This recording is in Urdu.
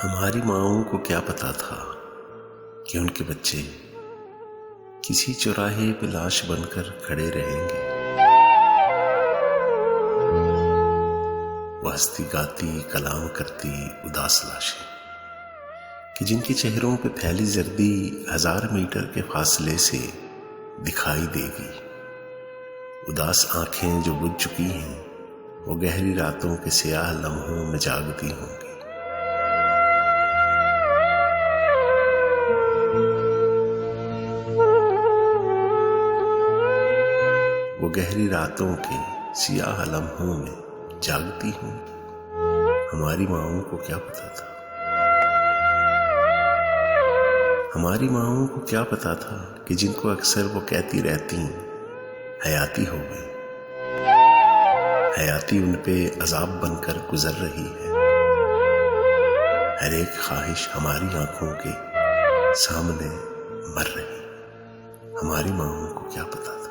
ہماری ماؤں کو کیا پتا تھا کہ ان کے بچے کسی چوراہے پہ لاش بن کر کھڑے رہیں گے۔ وہ ہستی گاتی کلام کرتی اداس لاشیں کہ جن کے چہروں پہ پھیلی زردی 1000 میٹر کے فاصلے سے دکھائی دے گی۔ اداس آنکھیں جو بجھ چکی ہیں وہ گہری راتوں کے سیاہ لمحوں میں جاگتی ہوں گی۔ وہ گہری راتوں کے سیاہ لمحوں میں جاگتی ہوں گی۔ ہماری ماؤں کو کیا پتا تھا، ہماری ماؤں کو کیا پتا تھا کہ جن کو اکثر وہ کہتی رہتی حیاتی ہو گئی، حیاتی ان پہ عذاب بن کر گزر رہی ہے۔ ہر ایک خواہش ہماری آنکھوں کے سامنے مر رہی۔ ہماری ماؤں کو کیا پتا تھا۔